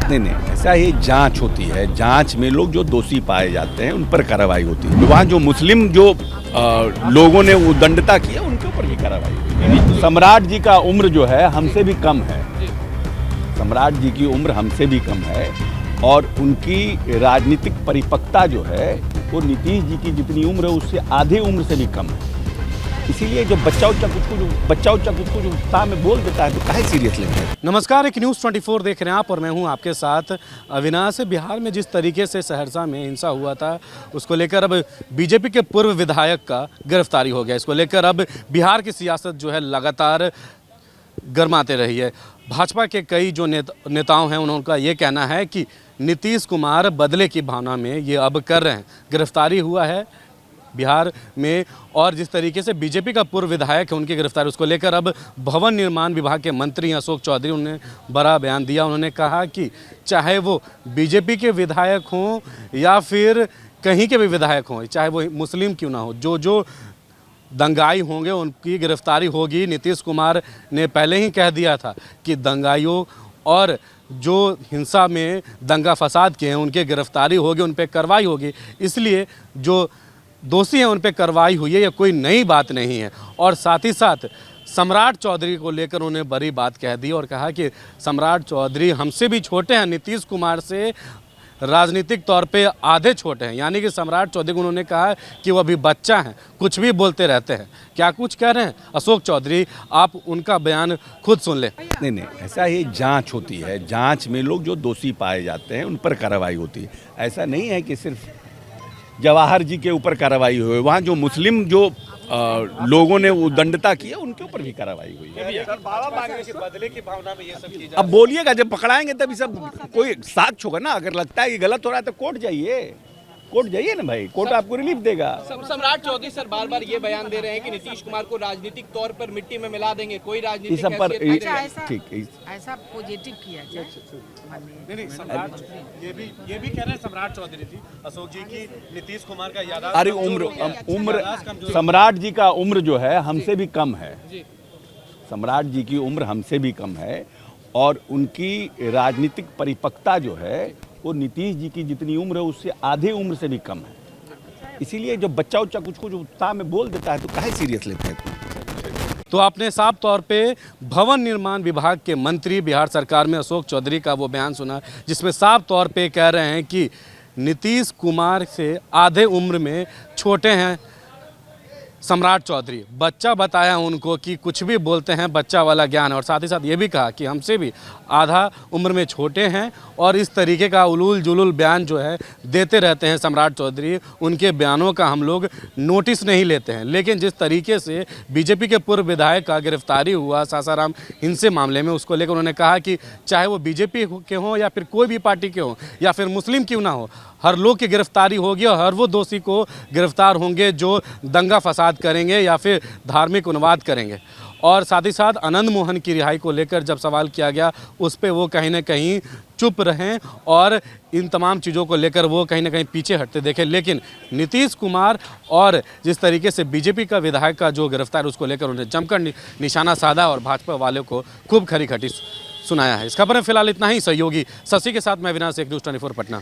नहीं नहीं, ऐसा ही जांच होती है। जांच में लोग जो दोषी पाए जाते हैं उन पर कार्रवाई होती है। वहाँ जो मुस्लिम जो लोगों ने उद्दंडता की है उनके ऊपर भी कार्रवाई होती है। सम्राट जी का उम्र जो है हमसे भी कम है। सम्राट जी की उम्र हमसे भी कम है और उनकी राजनीतिक परिपक्वता जो है वो नीतीश जी की जितनी उम्र है उससे आधी उम्र से भी कम है। इसीलिए जो बच्चा कुछ जो उत्साह में बोल देता है तो काहे सीरियस लेते हैं। नमस्कार, एक न्यूज़ 24 देख रहे हैं आप और मैं हूं आपके साथ अविनाश। बिहार में जिस तरीके से सहरसा में हिंसा हुआ था उसको लेकर अब बीजेपी के पूर्व विधायक का गिरफ्तारी हो गया। इसको लेकर अब बिहार की सियासत जो है लगातार गर्माते रही है। भाजपा के कई जो नेताओं हैं उनका ये कहना है कि नीतीश कुमार बदले की भावना में ये अब कर रहे हैं। गिरफ्तारी हुआ है बिहार में और जिस तरीके से बीजेपी का पूर्व विधायक है उनकी गिरफ्तारी, उसको लेकर अब भवन निर्माण विभाग के मंत्री अशोक चौधरी उन्होंने बड़ा बयान दिया। उन्होंने कहा कि चाहे वो बीजेपी के विधायक हों या फिर कहीं के भी विधायक हों, चाहे वो मुस्लिम क्यों ना हो, जो दंगाई होंगे उनकी गिरफ्तारी होगी। नीतीश कुमार ने पहले ही कह दिया था कि दंगाइयों और जो हिंसा में दंगा फसाद किए हैं उनकी गिरफ्तारी होगी, उन पर कार्रवाई होगी। इसलिए जो दोषी हैं उन पर कार्रवाई हुई है, यह कोई नई बात नहीं है। और साथ ही साथ सम्राट चौधरी को लेकर उन्होंने बड़ी बात कह दी और कहा कि सम्राट चौधरी हमसे भी छोटे हैं, नीतीश कुमार से राजनीतिक तौर पे आधे छोटे हैं। यानी कि सम्राट चौधरी को उन्होंने कहा कि वो अभी बच्चा हैं, कुछ भी बोलते रहते हैं। क्या कुछ कह रहे हैं अशोक चौधरी, आप उनका बयान खुद सुन लें। नहीं नहीं, ऐसा ही जांच होती है। जांच में लोग जो दोषी पाए जाते हैं उन पर कार्रवाई होती है। ऐसा नहीं है कि सिर्फ जवाहर जी के ऊपर कार्रवाई हुई। वहाँ जो मुस्लिम जो लोगों ने उद्दंडता की है उनके ऊपर भी कार्रवाई हुई है। बदले की भावना में ये सब चीजें अब बोलिएगा, जब पकड़ाएंगे तभी सब कोई साक्ष्य होगा ना। अगर लगता है कि गलत हो रहा है तो कोर्ट जाइए ना भाई, कोर्ट आपको रिलीफ देगा। सम्राट चौधरी सर बार बार ये बयान दे रहे हैं कि नीतीश कुमार को राजनीतिक तौर पर मिट्टी में मिला देंगे, कोई राजनीतिक सब पर हैसियत ऐसा पॉजिटिव किया जाए। नहीं, सम्राट ये भी कह रहे हैं सम्राट चौधरी जी अशोक जी की नीतीश कुमार का यादाश्त। अरे उम्र सम्राट जी का उम्र जो है हमसे भी कम है। सम्राट जी की उम्र हमसे भी कम है और उनकी राजनीतिक परिपक्वता जो है वो नीतीश जी की जितनी उम्र है उससे आधी उम्र से भी कम है। इसीलिए जो बच्चा कुछ उत्साह में बोल देता है तो काहे सीरियस लेते हैं। तो आपने साफ तौर पे भवन निर्माण विभाग के मंत्री बिहार सरकार में अशोक चौधरी का वो बयान सुना जिसमें साफ तौर पे कह रहे हैं कि नीतीश कुमार से आधे उम्र में छोटे हैं सम्राट चौधरी। बच्चा बताया उनको कि कुछ भी बोलते हैं, बच्चा वाला ज्ञान है। और साथ ही साथ ये भी कहा कि हमसे भी आधा उम्र में छोटे हैं और इस तरीके का उलूल जुलूल बयान जो है देते रहते हैं सम्राट चौधरी। उनके बयानों का हम लोग नोटिस नहीं लेते हैं। लेकिन जिस तरीके से बीजेपी के पूर्व विधायक का गिरफ्तारी हुआ सासाराम हिंसे मामले में, उसको लेकर उन्होंने कहा कि चाहे वो बीजेपी के हों या फिर कोई भी पार्टी के हों या फिर मुस्लिम क्यों ना हो, हर लोग की गिरफ्तारी होगी और हर वो दोषी को गिरफ्तार होंगे जो दंगा फसाद करेंगे या फिर धार्मिक उन्माद करेंगे। और साथ ही साथ आनंद मोहन की रिहाई को लेकर जब सवाल किया गया उस पर वो कहीं ना कहीं चुप रहें और इन तमाम चीज़ों को लेकर वो कहीं ना कहीं पीछे हटते देखें। लेकिन नीतीश कुमार और जिस तरीके से बीजेपी का विधायक का जो गिरफ्तार उसको लेकर उन्हें जमकर निशाना साधा और भाजपा वालों को खूब खरी खटी सुनाया है। इस खबर में फिलहाल इतना ही। सहयोगी शशि के साथ मैं अविनाश, एक न्यूज़ 24 पटना।